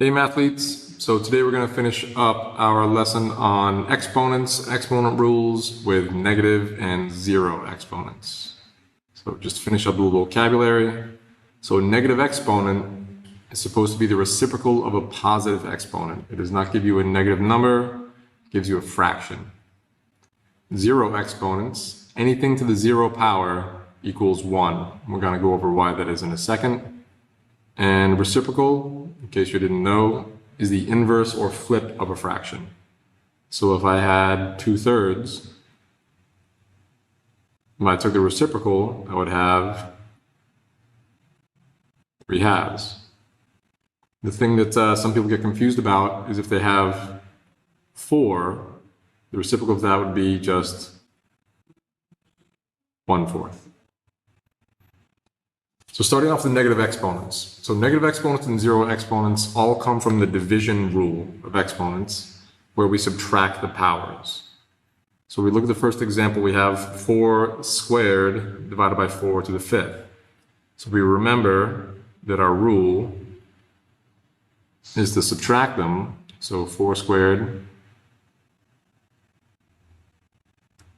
Hey mathletes, so today we're going to finish up our lesson on exponents, exponent rules with negative and zero exponents. So just to finish up a little vocabulary. So a negative exponent is supposed to be the reciprocal of a positive exponent. It does not give you a negative number, it gives you a fraction. Zero exponents, anything to the zero power equals 1. We're going to go over why that is in a second. And reciprocal, in case you didn't know, is the inverse or flip of a fraction. So if I had 2/3, if I took the reciprocal, I would have 3/2. The thing that some people get confused about is if they have 4, the reciprocal of that would be just 1/4. So starting off with negative exponents. So negative exponents and zero exponents all come from the division rule of exponents, where we subtract the powers. So we look at the first example, we have 4 squared divided by 4 to the 5th. So we remember that our rule is to subtract them. So 4 squared,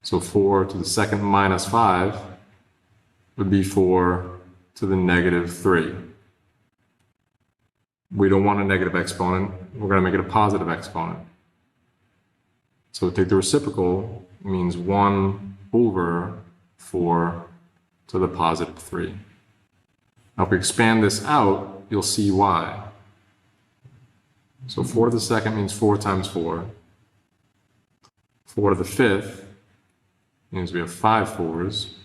so 4 to the second minus 5 would be 4 to the -3. We don't want a negative exponent. We're going to make it a positive exponent. So take the reciprocal, means 1 over 4 to the +3. Now if we expand this out, you'll see why. So 4 to the second means 4 times 4. 4 to the 5th means we have 5 4s.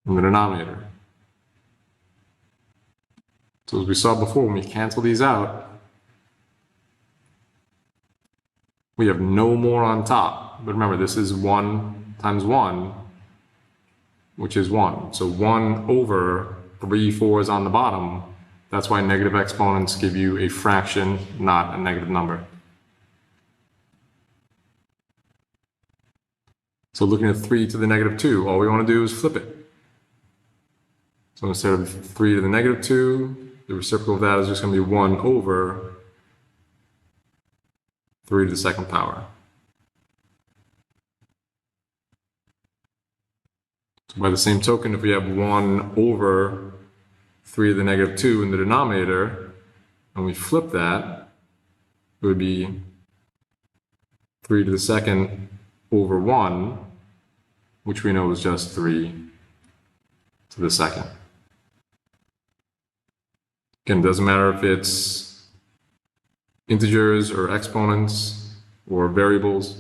In the denominator. So as we saw before, when we cancel these out, we have no more on top. But remember, this is 1 times 1, which is 1. So 1 over 3 4s on the bottom. That's why negative exponents give you a fraction, not a negative number. So looking at 3 to the -2, all we want to do is flip it. So instead of 3 to the -2, the reciprocal of that is just going to be 1 over 3 to the second power. So by the same token, if we have 1 over 3 to the -2 in the denominator, and we flip that, it would be 3 to the second over 1, which we know is just 3 to the second. Again, it doesn't matter if it's integers or exponents or variables.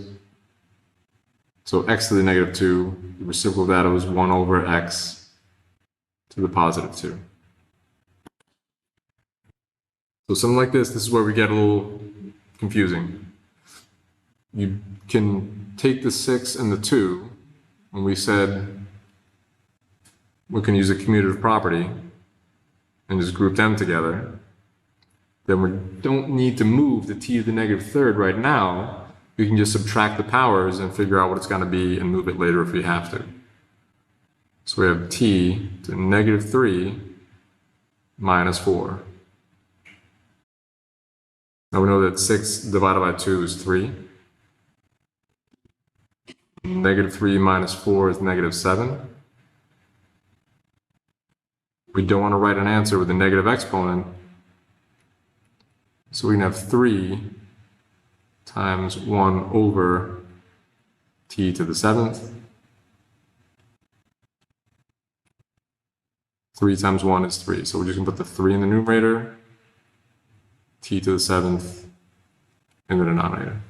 So x to the -2, the reciprocal of that was 1 over x to the +2. So something like this is where we get a little confusing. You can take the 6 and the 2, and we said we can use a commutative property and just group them together. Then we don't need to move the t to the -3rd right now. We can just subtract the powers and figure out what it's going to be and move it later if we have to. So we have t to -3 minus 4. Now we know that 6 divided by 2 is 3. -3 minus 4 is -7. We don't want to write an answer with a negative exponent, so we can have 3 times 1 over t to the 7th. 3 times 1 is 3, so we're just going to put the 3 in the numerator, t to the 7th in the denominator.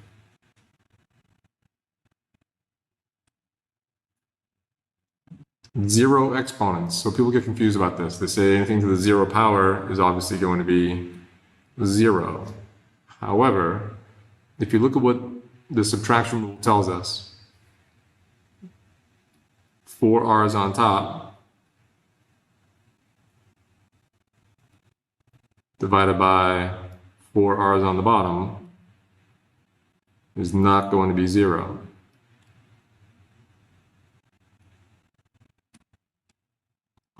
Zero exponents. So people get confused about this. They say anything to the 0 power is obviously going to be 0. However, if you look at what the subtraction rule tells us, 4 r's on top divided by 4 r's on the bottom is not going to be 0.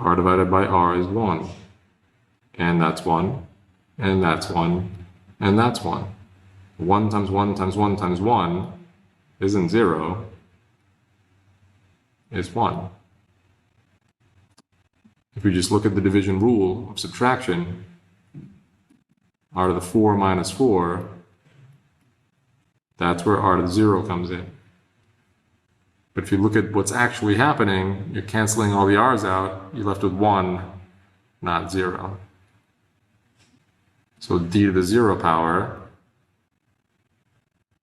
R divided by R is 1. And that's 1. And that's 1. And that's 1. 1 times 1 times 1 times 1 isn't 0. It's 1. If we just look at the division rule of subtraction, r to the 4 minus 4, that's where r to the 0 comes in. But if you look at what's actually happening, you're canceling all the r's out, you're left with 1, not 0. So d to the 0 power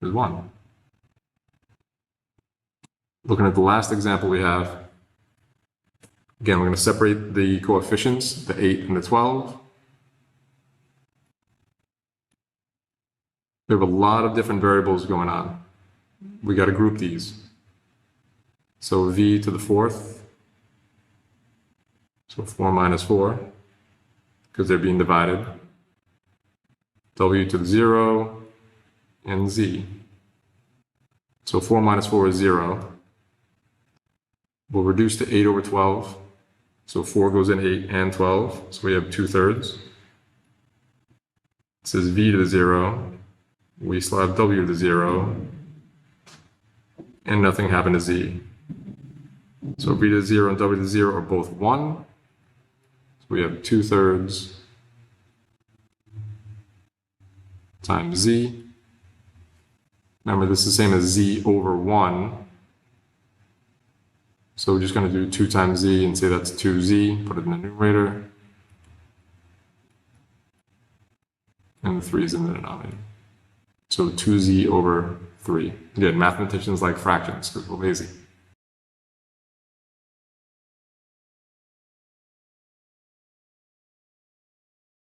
is 1. Looking at the last example we have, again, we're going to separate the coefficients, the 8 and the 12. We have a lot of different variables going on. We got to group these. So v to the 4th, so 4 minus 4, because they're being divided. W to the 0, and z. So 4 minus 4 is 0. We'll reduce to 8 over 12. So 4 goes in 8 and 12. So we have 2/3. It says v to the 0. We still have w to the 0. And nothing happened to z. So v to the 0 and w to the 0 are both 1. So we have 2/3 times z. Remember, this is the same as z over 1. So we're just going to do 2 times z and say that's 2z, put it in the numerator. And the 3 is in the denominator. So 2z over 3. Again, mathematicians like fractions because we're lazy.